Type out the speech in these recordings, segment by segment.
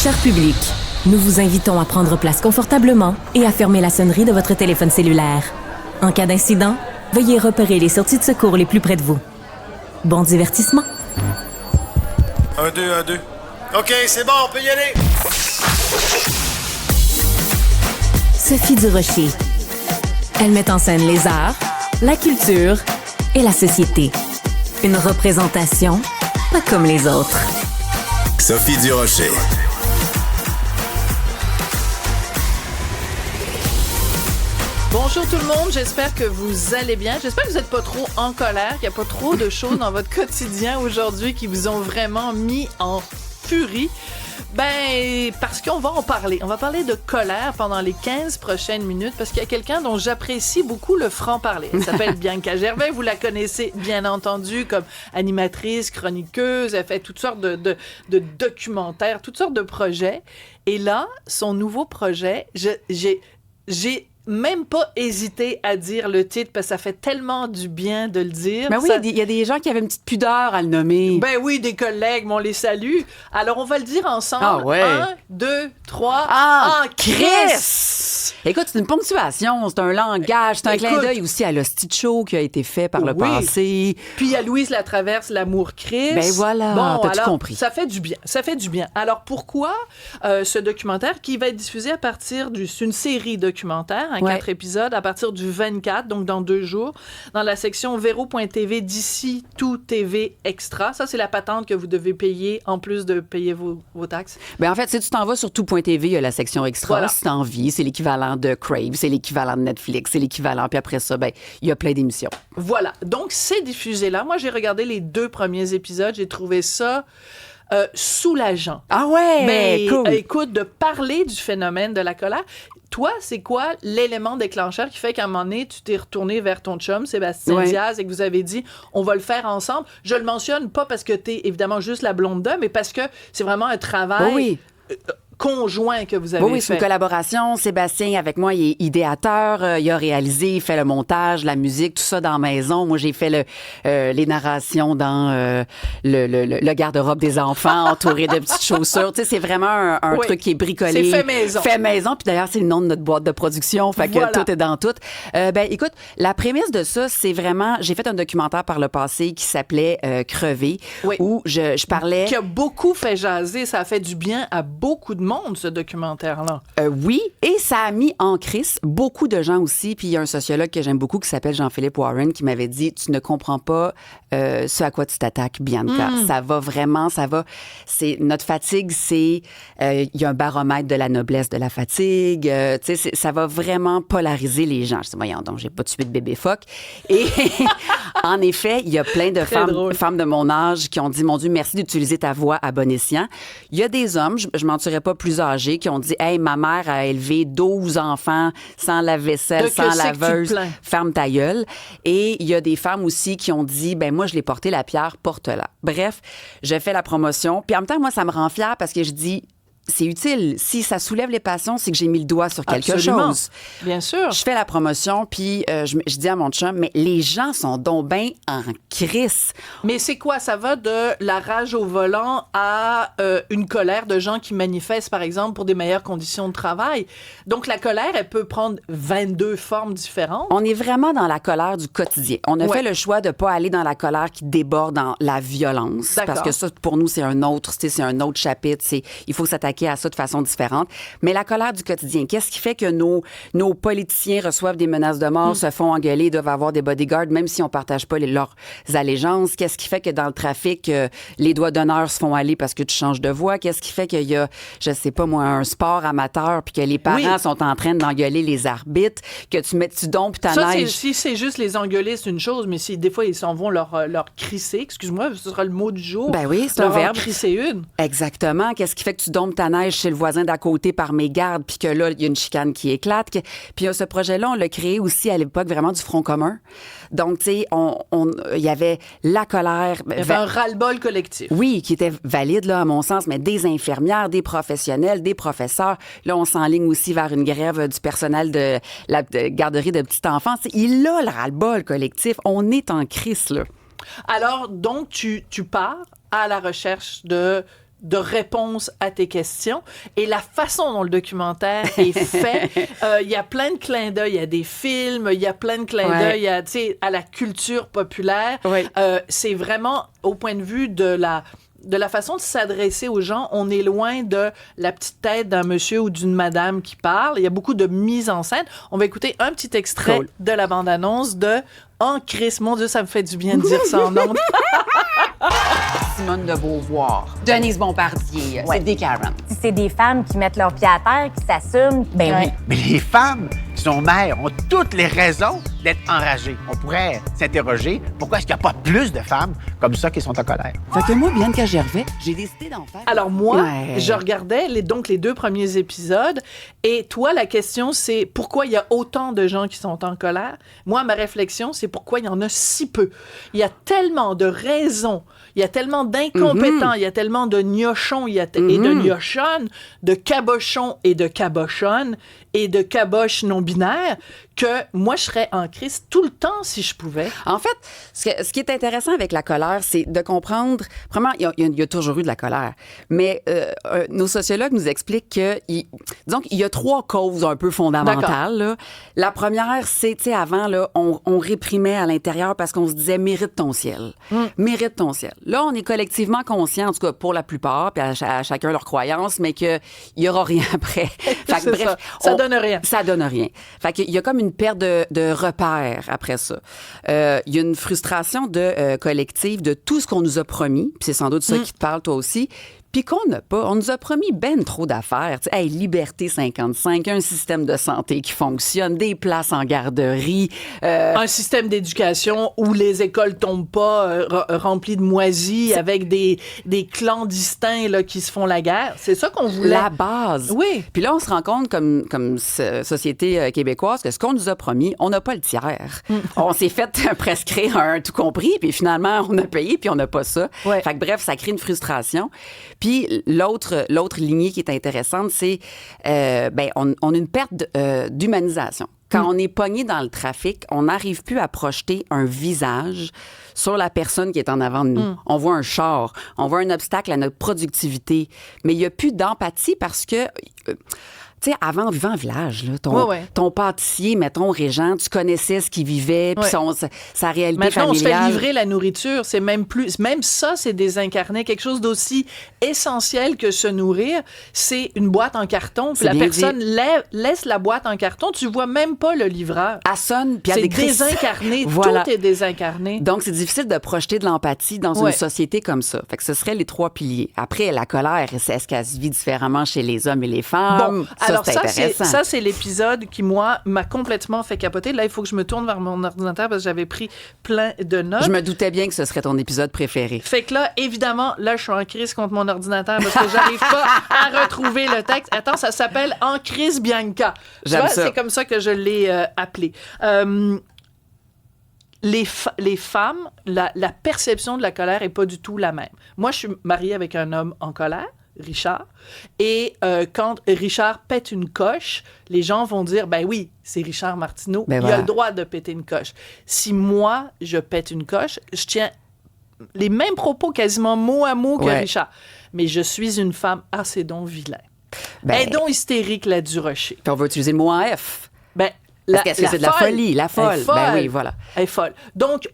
Cher public, nous vous invitons à prendre place confortablement et à fermer la sonnerie de votre téléphone cellulaire. En cas d'incident, veuillez repérer les sorties de secours les plus près de vous. Bon divertissement. 1, 2, 1, 2. OK, c'est bon, on peut y aller. Sophie Durocher. Elle met en scène les arts, la culture et la société. Une représentation pas comme les autres. Sophie Durocher. Bonjour tout le monde, j'espère que vous allez bien. J'espère que vous n'êtes pas trop en colère, qu'il n'y a pas trop de choses dans votre quotidien aujourd'hui qui vous ont vraiment mis en furie. Ben, parce qu'on va en parler. On va parler de colère pendant les 15 prochaines minutes parce qu'il y a quelqu'un dont j'apprécie beaucoup le franc-parler. Elle s'appelle Bianca Gervais. Vous la connaissez bien entendu comme animatrice, chroniqueuse. Elle fait toutes sortes de documentaires, toutes sortes de projets. Et là, son nouveau projet, j'ai même pas hésité à dire le titre parce que ça fait tellement du bien de le dire. Ben oui, il y a des gens qui avaient une petite pudeur à le nommer. Ben oui, des collègues, mais on les salue. Alors, on va le dire ensemble. Ah ouais. 1, 2, 3. Ah, Chris! Écoute, c'est une ponctuation, c'est un langage, c'est un clin d'œil aussi à l'hostie de show qui a été fait par le passé. Puis il y a Louise Latraverse, l'amour Chris. Ben voilà, bon, t'as tout compris. Ça fait du bien, ça fait du bien. Alors, pourquoi ce documentaire qui va être diffusé à partir c'est une série documentaire, 4 épisodes, à partir du 24, donc dans 2 jours, dans la section Vero.tv d'ici tout TV Extra. Ça, c'est la patente que vous devez payer en plus de payer vos taxes. Ben en fait, si tu t'en vas sur tout.tv, il y a la section Extra. Voilà. Si t'as envie, c'est l'équivalent de Crave, c'est l'équivalent de Netflix, c'est l'équivalent. Puis après ça, ben il y a plein d'émissions. Voilà. Donc, c'est diffusé là. Moi, j'ai regardé les 2 premiers épisodes. J'ai trouvé ça soulageant. Ah ouais, Mais cool. Écoute, de parler du phénomène de la colère. Toi, c'est quoi l'élément déclencheur qui fait qu'à un moment donné, tu t'es retourné vers ton chum, Sébastien Diaz, et que vous avez dit, on va le faire ensemble? Je le mentionne pas parce que t'es évidemment juste la blonde d'homme, mais parce que c'est vraiment un travail conjoint que vous avez fait. Oui, c'est une collaboration. Sébastien, avec moi, il est idéateur. Il a réalisé, il fait le montage, la musique, tout ça dans la maison. Moi, j'ai fait les narrations dans le garde-robe des enfants, entouré de petites chaussures. Tu sais, c'est vraiment un truc qui est bricolé. C'est fait maison. Fait maison. Puis d'ailleurs, c'est le nom de notre boîte de production. Fait que tout est dans tout. Ben, écoute, la prémisse de ça, c'est vraiment... J'ai fait un documentaire par le passé qui s'appelait Crever, où je parlais... Qui a beaucoup fait jaser. Ça a fait du bien à beaucoup de monde, ce documentaire-là. Oui, et ça a mis en crise beaucoup de gens aussi. Puis il y a un sociologue que j'aime beaucoup qui s'appelle Jean-Philippe Warren qui m'avait dit, tu ne comprends pas ce à quoi tu t'attaques, Bianca. Ça va vraiment, c'est notre fatigue, c'est il y a un baromètre de la noblesse de la fatigue. Tu sais, ça va vraiment polariser les gens. Je dis, voyons donc, j'ai pas tué de bébé phoque. Et en effet, il y a plein de femmes de mon âge qui ont dit, mon Dieu, merci d'utiliser ta voix à bon escient. Il y a des hommes, je mentirais pas, plus âgés qui ont dit, hey, ma mère a élevé 12 enfants sans lave-vaisselle, sans laveuse, ferme ta gueule. Et il y a des femmes aussi qui ont dit, ben moi, je l'ai porté la pierre, porte-la. Bref, je fais la promotion. Puis en même temps, moi, ça me rend fière parce que je dis, c'est utile. Si ça soulève les passions, c'est que j'ai mis le doigt sur quelque chose. Bien sûr. Je fais la promotion, puis je dis à mon chum, mais les gens sont donc bien en crise. Mais c'est quoi? Ça va de la rage au volant à une colère de gens qui manifestent, par exemple, pour des meilleures conditions de travail. Donc, la colère, elle peut prendre 22 formes différentes. On est vraiment dans la colère du quotidien. On a fait le choix de ne pas aller dans la colère qui déborde dans la violence. D'accord. Parce que ça, pour nous, c'est un autre chapitre. Il faut s'attaquer à ça de façon différente. Mais la colère du quotidien, qu'est-ce qui fait que nos politiciens reçoivent des menaces de mort, se font engueuler, doivent avoir des bodyguards, même si on partage pas leurs allégeances? Qu'est-ce qui fait que dans le trafic, les doigts d'honneur se font aller parce que tu changes de voie? Qu'est-ce qui fait qu'il y a, je sais pas moi, un sport amateur puis que les parents sont en train d'engueuler les arbitres, que tu dompes ta neige? Si c'est juste les engueuler, c'est une chose, mais si des fois ils s'en vont leur crisser, excuse-moi, ce sera le mot du jour. Ben oui, c'est un verbe. Crisser une. Exactement. Qu'est-ce qui fait que tu dompes ta neige chez le voisin d'à côté par mégarde, puis que là, il y a une chicane qui éclate? Puis ce projet-là, on l'a créé aussi à l'époque vraiment du Front commun. Donc, tu sais, il y avait la colère. Il y avait un ras-le-bol collectif. Oui, qui était valide, là, à mon sens, mais des infirmières, des professionnels, des professeurs. Là, on s'enligne aussi vers une grève du personnel de la garderie de petits enfants. T'sais, il a le ras-le-bol collectif. On est en crise, là. Alors, donc, tu pars à la recherche de de réponse à tes questions. Et la façon dont le documentaire est fait, il y a plein de clins d'œil à des films, il y a plein de clins d'œil à la culture populaire. Oui. C'est vraiment, au point de vue de la façon de s'adresser aux gens, on est loin de la petite tête d'un monsieur ou d'une madame qui parle. Il y a beaucoup de mise en scène. On va écouter un petit extrait de la bande-annonce de « En Christ ». Mon Dieu, ça me fait du bien de dire ça en ondes. Simone de Beauvoir, Denise Bombardier, c'est des Karen. Si c'est des femmes qui mettent leurs pieds à terre, qui s'assument, ben oui. Mais les femmes qui sont mères ont toutes les raisons d'être enragées. On pourrait s'interroger pourquoi est-ce qu'il n'y a pas plus de femmes comme ça qui sont en colère. Fait que moi, Bianca Gervais, j'ai décidé d'en faire. Alors moi, je regardais les 2 premiers épisodes et toi, la question, c'est pourquoi il y a autant de gens qui sont en colère? Moi, ma réflexion, c'est pourquoi il y en a si peu. Il y a tellement de raisons, il y a tellement d'incompétents, il y a tellement de gnochons et de gnochonnes, de cabochons et de cabochonnes et de caboches non-binaires que moi, je serais en crise tout le temps si je pouvais. En fait, ce qui est intéressant avec la colère, c'est de comprendre... Vraiment, il y a toujours eu de la colère. Mais nos sociologues nous expliquent disons qu'il y a 3 causes un peu fondamentales. Là. La première, c'est, tu sais, avant, là, on réprimait à l'intérieur parce qu'on se disait « mérite ton ciel ». Mérite ton ciel. Là, on est collectivement conscient, en tout cas pour la plupart, puis à chacun leur croyance, mais qu'il n'y aura rien après. Fait que, bref, ça donne rien. Ça donne rien. Fait qu'il y a comme une perte de repères après ça. Il y a une frustration collective de tout ce qu'on nous a promis, puis c'est sans doute ça qui te parle toi aussi, puis qu'on n'a pas. On nous a promis ben trop d'affaires. Tu sais, hey, Liberté 55, un système de santé qui fonctionne, des places en garderie. Un système d'éducation où les écoles tombent pas remplies de moisis avec des clandestins là, qui se font la guerre. C'est ça qu'on voulait. La base. Oui. Puis là, on se rend compte, comme société québécoise, que ce qu'on nous a promis, on n'a pas le tiers. On s'est fait prescrire un tout compris, puis finalement, on a payé, puis on n'a pas ça. Ouais. Fait que bref, ça crée une frustration. Puis l'autre lignée qui est intéressante, c'est on a une perte d'humanisation. Quand on est pogné dans le trafic, on n'arrive plus à projeter un visage sur la personne qui est en avant de nous. On voit un char, on voit un obstacle à notre productivité, mais il n'y a plus d'empathie parce que... Tu sais, avant, on vivait en village, là. Ton pâtissier, mettons, Régent, tu connaissais ce qu'il vivait, puis sa réalité Maintenant, familiale. on se fait livrer la nourriture. C'est même ça, c'est désincarné. Quelque chose d'aussi essentiel que se nourrir, c'est une boîte en carton. Puis la personne laisse la boîte en carton. Tu vois même pas le livreur. Elle sonne, puis elle c'est désincarné. Voilà. Tout est désincarné. Donc, c'est difficile de projeter de l'empathie dans une société comme ça. Fait que ce seraient les 3 piliers. Après, la colère, est-ce qu'elle se vit différemment chez les hommes et les femmes? Bon, alors ça, c'est l'épisode qui, moi, m'a complètement fait capoter. Là, il faut que je me tourne vers mon ordinateur parce que j'avais pris plein de notes. Je me doutais bien que ce serait ton épisode préféré. Fait que là, évidemment, là, je suis en crise contre mon ordinateur parce que j'arrive pas à retrouver le texte. Attends, ça s'appelle « En crise Bianca ». J'aime ça. C'est comme ça que je l'ai appelé. Les femmes, la perception de la colère est pas du tout la même. Moi, je suis mariée avec un homme en colère, Richard, et quand Richard pète une coche, les gens vont dire, ben oui, c'est Richard Martineau, il a le droit de péter une coche. Si moi, je pète une coche, je tiens les mêmes propos quasiment mot à mot que Richard. Mais je suis une femme assez donc vilain. Elle est donc hystérique, la Durocher. Puis on va utiliser le mot en F. Ben, parce que c'est de la folie, la folle. Elle est folle. Ben oui, voilà. Elle est folle. Donc,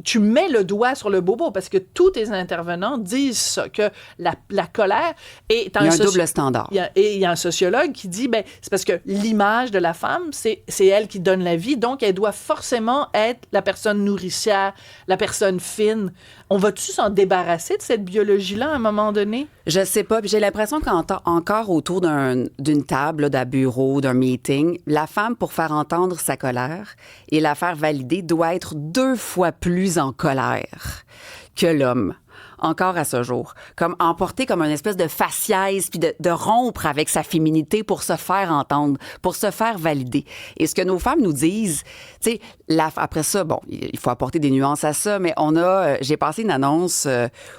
tu mets le doigt sur le bobo parce que tous tes intervenants disent ça, que la colère est... Il y a un double standard. Et il y a un sociologue qui dit, ben, c'est parce que l'image de la femme, c'est elle qui donne la vie, donc elle doit forcément être la personne nourricière, la personne fine. On va-tu s'en débarrasser de cette biologie-là à un moment donné? Je sais pas. Puis j'ai l'impression qu'encore autour d'une table, d'un bureau, d'un meeting, la femme, pour faire entendre sa colère et la faire valider, doit être 2 fois plus en colère que l'homme. Encore à ce jour. Comme emporter comme une espèce de faciès, puis de rompre avec sa féminité pour se faire entendre, pour se faire valider. Et ce que nos femmes nous disent, tu sais, après ça, bon, il faut apporter des nuances à ça, mais j'ai passé une annonce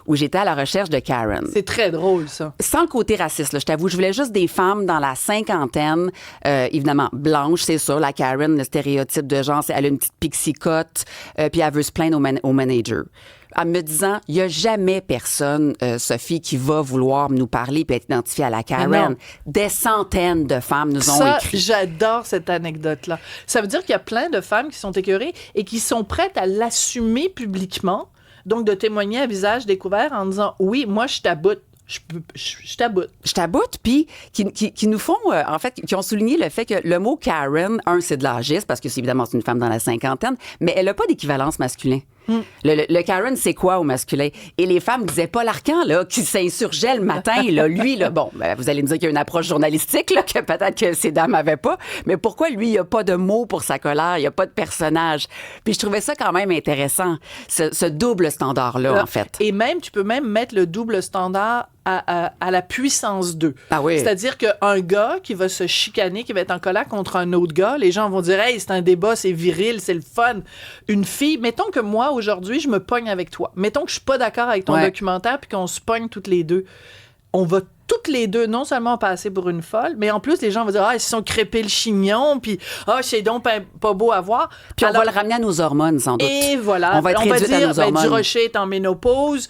où j'étais à la recherche de Karen. C'est très drôle, ça. Sans le côté raciste, là, je t'avoue, je voulais juste des femmes dans la cinquantaine, évidemment, blanches, c'est ça, la Karen, le stéréotype de genre, elle a une petite pixie-cote, puis elle veut se plaindre au manager. en me disant, il n'y a jamais personne, Sophie, qui va vouloir nous parler et être identifiée à la Karen. Des centaines de femmes nous ont écrit. J'adore cette anecdote-là. Ça veut dire qu'il y a plein de femmes qui sont écœurées et qui sont prêtes à l'assumer publiquement, donc de témoigner à visage découvert en disant, oui, moi, je t'aboute. Je t'aboute. Je t'aboute, puis qui nous font, en fait, qui ont souligné le fait que le mot Karen, c'est de l'âgisme, parce que c'est évidemment c'est une femme dans la cinquantaine, mais elle n'a pas d'équivalence masculin. Le Karen, c'est quoi au masculin? Et les femmes disaient Paul Arcand, là, qui s'insurgeait le matin, là, lui, là, bon, vous allez me dire qu'il y a une approche journalistique, là, que peut-être que ces dames n'avaient pas, mais pourquoi lui, il n'y a pas de mots pour sa colère, il n'y a pas de personnage? Puis je trouvais ça quand même intéressant, ce double standard-là, en fait. Et même, tu peux même mettre le double standard à la puissance 2. Ah oui. C'est-à-dire qu'un gars qui va se chicaner, qui va être en colère contre un autre gars, les gens vont dire « Hey, c'est un débat, c'est viril, c'est le fun. » Une fille, mettons que moi, aujourd'hui, je me pogne avec toi. Mettons que je suis pas d'accord avec ton documentaire puis qu'on se pogne toutes les deux. On va toutes les deux non seulement passer pour une folle, mais en plus, les gens vont dire « Ah, ils se sont crêpés le chignon, puis ah, c'est donc pas beau à voir. » Puis alors, on va le ramener à nos hormones, sans doute. Et voilà. On va être réduite à nos hormones. Durocher est en ménopause,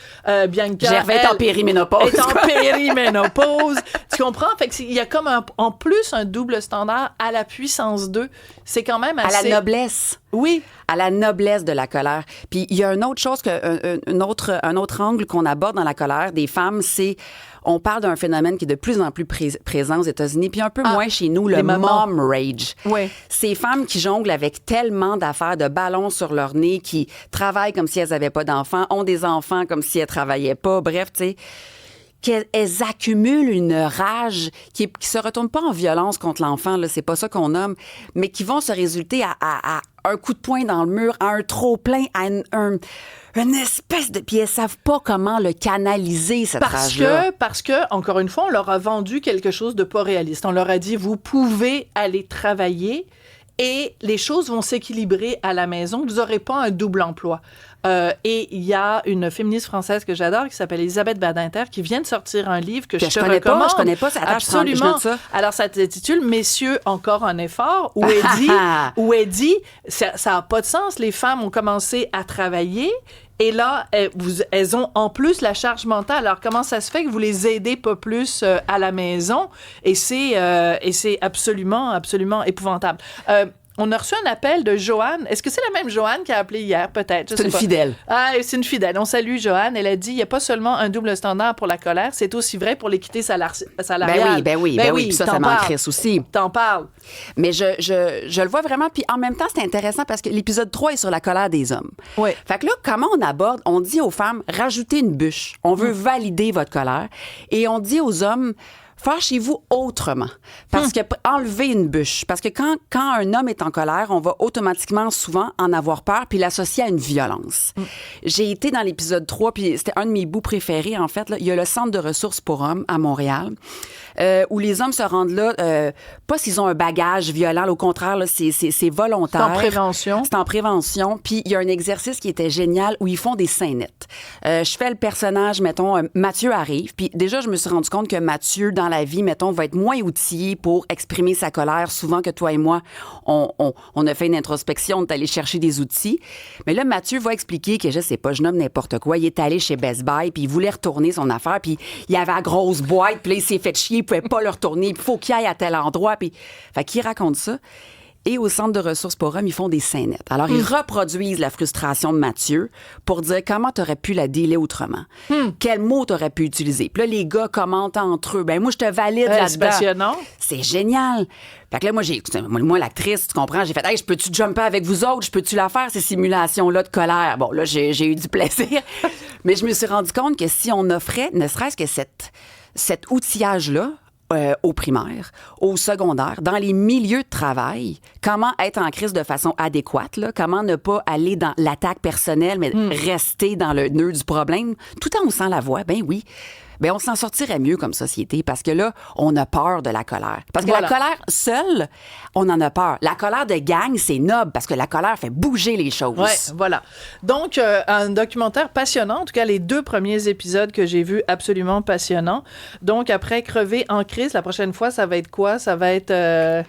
Bianca... Gervais est en périménopause. Est en périménopause. Tu comprends? Fait qu'il y a comme en plus un double standard à la puissance 2. C'est quand même assez... À la noblesse. Oui. À la noblesse de la colère. Puis il y a une autre chose, un autre angle qu'on aborde dans la colère des femmes, c'est on parle d'un phénomène qui est de plus en plus présent aux États-Unis, puis un peu moins chez nous, le mom rage. Oui. Ces femmes qui jonglent avec tellement d'affaires, de ballons sur leur nez, qui travaillent comme si elles n'avaient pas d'enfants, ont des enfants comme si elles travaillaient pas, bref, tu sais, qu'elles accumulent une rage qui se retourne pas en violence contre l'enfant, là, c'est pas ça qu'on nomme, mais qui vont se résulter à un coup de poing dans le mur, à un trop-plein, à une espèce de... Puis elles savent pas comment le canaliser, cette rage-là. Parce que, encore une fois, on leur a vendu quelque chose de pas réaliste. On leur a dit, vous pouvez aller travailler et les choses vont s'équilibrer à la maison. Vous n'aurez pas un double emploi. Et il y a une féministe française que j'adore qui s'appelle Elisabeth Badinter qui vient de sortir un livre que je te recommande. Je connais pas. Absolument. Je note ça. Alors, ça s'intitule « Messieurs, encore un effort » où elle dit ça n'a pas de sens. Les femmes ont commencé à travailler et là, elles ont en plus la charge mentale. Alors, comment ça se fait que vous les aidez pas plus à la maison? Et c'est absolument, absolument épouvantable. On a reçu un appel de Joanne. Est-ce que c'est la même Joanne qui a appelé hier, peut-être? C'est une fidèle. Ah, c'est une fidèle. On salue Joanne. Elle a dit, il n'y a pas seulement un double standard pour la colère, c'est aussi vrai pour l'équité salariale. Ben oui. Puis ça m'encrisse aussi. T'en parles. Mais je le vois vraiment. Puis en même temps, c'est intéressant parce que l'épisode 3 est sur la colère des hommes. Oui. Fait que là, comment on aborde? On dit aux femmes, rajoutez une bûche. On veut valider votre colère. Et on dit aux hommes, fâchez-vous autrement. Parce que enlever une bûche. Parce que quand un homme est en colère, on va automatiquement souvent en avoir peur puis l'associer à une violence. J'ai été dans l'épisode 3 puis c'était un de mes bouts préférés en fait. Là. Il y a le centre de ressources pour hommes à Montréal où les hommes se rendent là pas s'ils ont un bagage violent. Là, au contraire, là, c'est volontaire. C'est en prévention. C'est en prévention. Puis il y a un exercice qui était génial où ils font des scénettes. Je fais le personnage, mettons, Mathieu arrive. Puis déjà, je me suis rendu compte que Mathieu, dans la vie, mettons, va être moins outillé pour exprimer sa colère, souvent que toi et moi, on a fait une introspection, on est allé chercher des outils. Mais là, Mathieu va expliquer que, je sais pas, je nomme n'importe quoi, il est allé chez Best Buy, puis il voulait retourner son affaire, puis il avait la grosse boîte, puis là, il s'est fait chier, il pouvait pas le retourner, il faut qu'il aille à tel endroit, puis... Fait qu'il raconte ça. Et au centre de ressources pour hommes, ils font des scénettes. Alors, ils reproduisent la frustration de Mathieu pour dire comment t'aurais pu la dealer autrement. Quel mot t'aurais pu utiliser. Puis là, les gars commentent entre eux. Ben moi, je te valide là-dedans. C'est passionnant. C'est génial. Fait que là, moi, l'actrice, tu comprends, j'ai fait, hey, je peux-tu jumper avec vous autres? Je peux-tu la faire, ces simulations-là de colère? Bon, là, j'ai eu du plaisir. Mais je me suis rendu compte que si on offrait, ne serait-ce que cet outillage-là, au primaire, au secondaire, dans les milieux de travail, comment être en crise de façon adéquate, là, comment ne pas aller dans l'attaque personnelle, mais rester dans le nœud du problème, tout en haussant la voix, ben oui. Ben on s'en sortirait mieux comme société parce que là, on a peur de la colère. Parce que la colère seule, on en a peur. La colère de gang, c'est noble parce que la colère fait bouger les choses. Ouais, voilà. Donc, un documentaire passionnant. En tout cas, les 2 premiers épisodes que j'ai vus, absolument passionnants. Donc, après Crever en crise, la prochaine fois, ça va être quoi? Ça va être...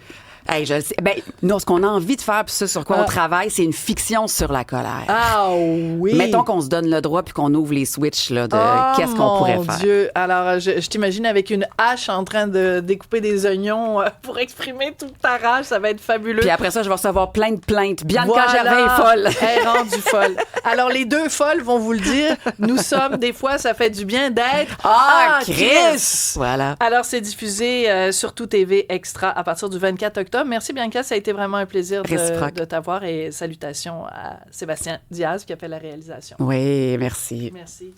Hey, je le sais. Ben, non, ce qu'on a envie de faire, puis ça sur quoi on travaille, c'est une fiction sur la colère. Ah oui! Mettons qu'on se donne le droit puis qu'on ouvre les switches là, de qu'est-ce qu'on pourrait faire. Mon Dieu! Alors, je t'imagine avec une hache en train de découper des oignons pour exprimer toute ta rage. Ça va être fabuleux. Puis après ça, je vais recevoir plein de plaintes. Bianca Voilà. Gervais est folle. Elle est rendue folle. Alors, les deux folles vont vous le dire. Nous sommes, des fois, ça fait du bien d'être... Chris! Voilà. Alors, c'est diffusé sur Tout TV Extra à partir du 24 octobre. Merci, Bianca. Ça a été vraiment un plaisir de t'avoir et salutations à Sébastien Diaz qui a fait la réalisation. Oui, merci. Merci.